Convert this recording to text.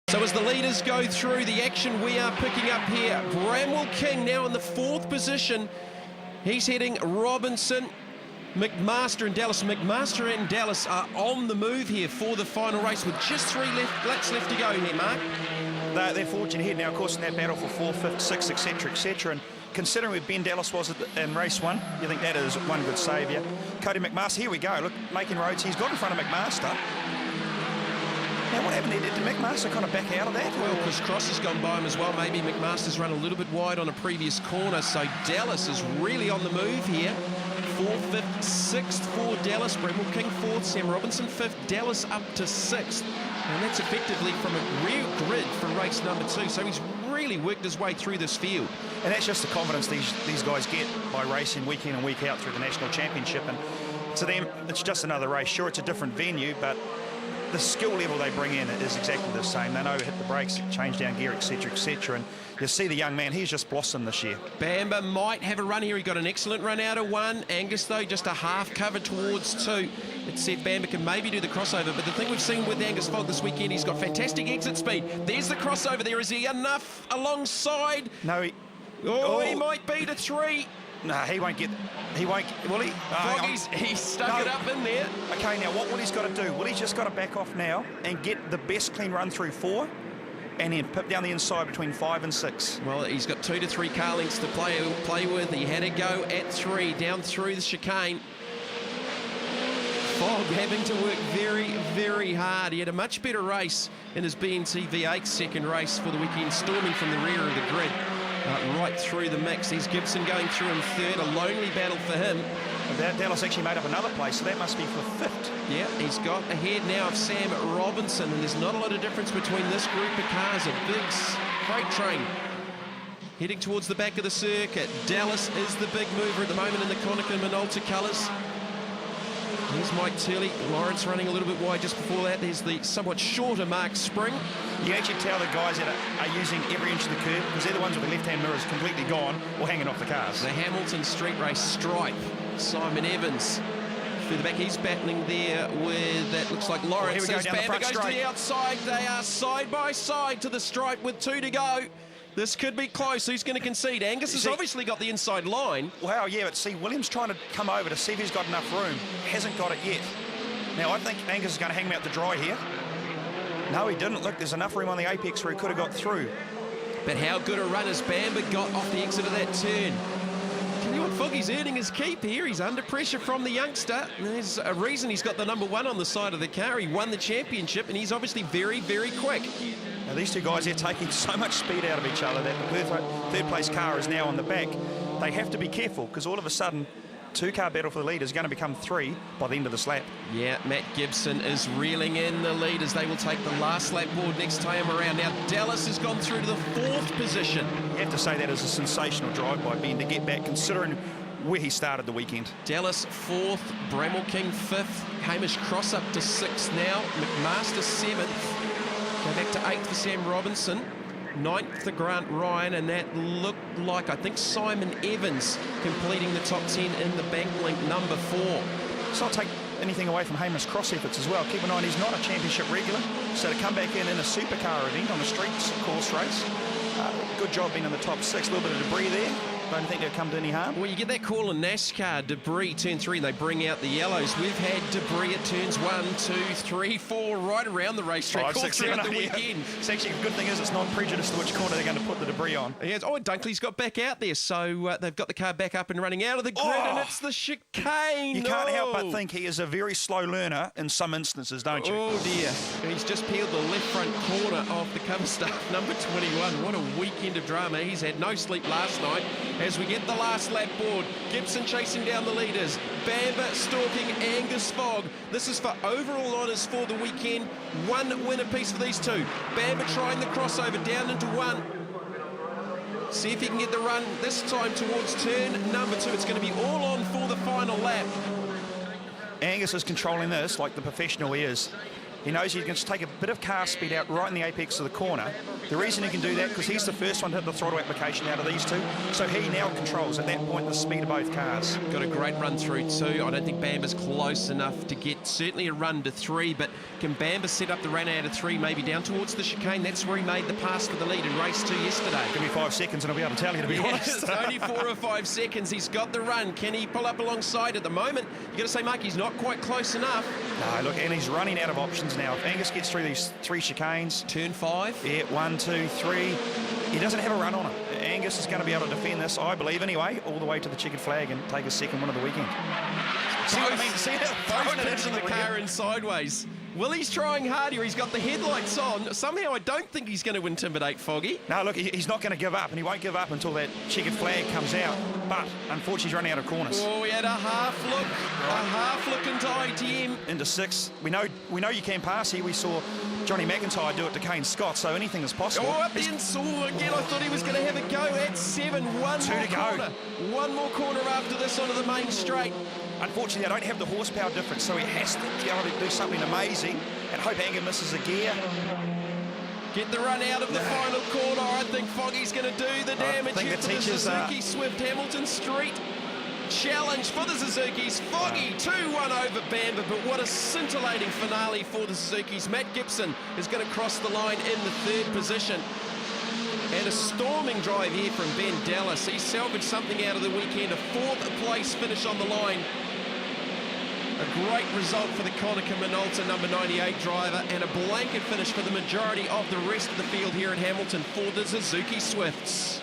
So as the leaders go through the action we are picking up here, Bramwell King now in the 4th position. He's heading Robinson, McMaster and Dallas. McMaster and Dallas are on the move here for the final race with just 3 laps left to go here, Mark. They're forging ahead now, of course, in that battle for 4th, 5th, 6th, etc., etc. And considering where Ben Dallas was in race 1, you think that is one good saviour. Cody McMaster, here we go. Look, making roads. He's got in front of McMaster. Now, what happened there? Did McMaster kind of back out of that? Well, because Cross has gone by him as well. Maybe McMaster's run a little bit wide on a previous corner, so Dallas is really on the move here. 4th, 5th, 6th for Dallas. Bramwell King 4th, Sam Robinson 5th, Dallas up to 6th. And that's effectively from a rear grid from race number 2. So he's really worked his way through this field. And that's just the confidence these guys get by racing week in and week out through the National Championship. And to them, it's just another race. Sure, it's a different venue, but the skill level they bring in is exactly the same. They know hit the brakes, change down gear, etc., etc. And you see the young man, he's just blossomed this year. Bamba might have a run here. He got an excellent run out of 1. Angus, though, just a half cover towards 2. It said Bamba can maybe do the crossover, but the thing we've seen with Angus Fogg this weekend, he's got fantastic exit speed. There's the crossover there. Is he enough alongside? No, he might be to 3. No, he won't get... He won't... Will he? He's stuck it up in there. Okay, now what Willie's got to do? Willie's just got to back off now and get the best clean run through 4 and then pip down the inside between 5 and 6. Well, he's got 2 to 3 car lengths to play with. He had to go at 3 down through the chicane. Fogg having to work very, very hard. He had a much better race in his BNT V8 second race for the weekend, storming from the rear of the grid. Right through the mix. There's Gibson going through in 3rd, a lonely battle for him. Dallas actually made up another place, so that must be for 5th. Yeah, he's got ahead now of Sam Robinson, and there's not a lot of difference between this group of cars. A big freight train heading towards the back of the circuit. Dallas is the big mover at the moment in the Konica Minolta colours. Here's Mike Turley. Lawrence running a little bit wide just before that. There's the somewhat shorter Mark Spring. You actually tell the guys that are using every inch of the curb, because they're the ones with the left-hand mirrors completely gone or hanging off the cars. The Hamilton Street Race stripe. Simon Evans through the back. He's battling there with, that looks like Lawrence. Well, here we go, down the front goes straight. to the outside. They are side by side to the stripe with 2 to go. This could be close. Who's going to concede? Angus has obviously got the inside line. Wow, yeah, but see, Williams trying to come over to see if he's got enough room. Hasn't got it yet. Now, I think Angus is going to hang him out to dry here. No, he didn't. Look, there's enough room on the apex where he could have got through. But how good a run has Bamba got off the exit of that turn? Tell you what, Foggy's earning his keep here. He's under pressure from the youngster. There's a reason he's got the number 1 on the side of the car. He won the championship, and he's obviously very, very quick. Now, these two guys, they're taking so much speed out of each other that the third place car is now on the back. They have to be careful, because all of a sudden, 2-car battle for the lead is going to become 3 by the end of this lap. Yeah, Matt Gibson is reeling in the lead as they will take the last lap board next time around. Now, Dallas has gone through to the 4th position. You have to say that is a sensational drive by Ben to get back, considering where he started the weekend. Dallas 4th, Bramwell King 5th, Hamish Cross up to 6th now, McMaster 7th. Go back to 8th for Sam Robinson. 9th to Grant Ryan, and that looked like, I think, Simon Evans completing the top 10 in the bank link number 4. Let's not take anything away from Hamish Cross efforts as well. Keep an eye on, he's not a championship regular, so to come back in a supercar event on a streets course race, good job being in the top 6. A little bit of debris there. Don't think they'll come to any harm. Well, you get that call in NASCAR, debris, turn 3, and they bring out the yellows. We've had debris at turns 1, 2, 3, 4, right around the racetrack, all throughout the weekend. It's actually, the good thing is it's not prejudiced to which corner they're going to put the debris on. Yes. Oh, Dunkley's got back out there, so they've got the car back up and running out of the grid, and it's the chicane. You can't help but think he is a very slow learner in some instances, don't you? Oh, dear. He's just peeled the left front corner of the cover staff, number 21. What a weekend of drama. He's had no sleep last night. As we get the last lap board, Gibson chasing down the leaders, Bamba stalking Angus Fogg. This is for overall honours for the weekend. 1 win apiece for these 2. Bamba trying the crossover down into 1. See if he can get the run this time towards turn number 2. It's going to be all on for the final lap. Angus is controlling this like the professional he is. He knows he can just take a bit of car speed out right in the apex of the corner. The reason he can do that, because he's the first one to hit the throttle application out of these two, so he now controls at that point the speed of both cars. Got a great run through too. I don't think Bamba's close enough to get certainly a run to 3, but can Bamba set up the run out of 3, maybe down towards the chicane? That's where he made the pass for the lead in race 2 yesterday. Give me 5 seconds and I'll be able to tell you, to be honest. It's only 4 or 5 seconds. He's got the run. Can he pull up alongside at the moment? You got to say, Mark, he's not quite close enough. No, look, and he's running out of options now. If Angus gets through these 3 chicanes. Turn 5. Yeah, 1, 2, 3. He doesn't have a run on it. Angus is going to be able to defend this, I believe anyway, all the way to the checkered flag and take his second win of the weekend. See what I mean? See how Both pitching the car in sideways. Willie's trying hard here. He's got the headlights on. Somehow I don't think he's going to intimidate Foggy. No, look, he's not going to give up, and he won't give up until that checkered flag comes out. But unfortunately, he's running out of corners. Oh, he had a half look. Right. A half look into ITM. Into 6. We know you can pass here. We saw Johnny McIntyre do it to Kane Scott, so anything is possible. Oh, up the insole again. I thought he was going to have a go at 7. One 2 more to corner. go. One more corner after this onto the main straight. Unfortunately, they don't have the horsepower difference, so he has to be able to do something amazing and hope Angus misses a gear. Get the run out of the final corner. I think Foggy's going to do the damage here for the Suzuki Swift Hamilton Street challenge for the Suzukis. Foggy 2-1 over Bamba, but what a scintillating finale for the Suzukis. Matt Gibson is going to cross the line in the 3rd position. And a storming drive here from Ben Dallas. He salvaged something out of the weekend, a 4th place finish on the line. A great result for the Konica Minolta number 98 driver, and a blanket finish for the majority of the rest of the field here at Hamilton for the Suzuki Swifts.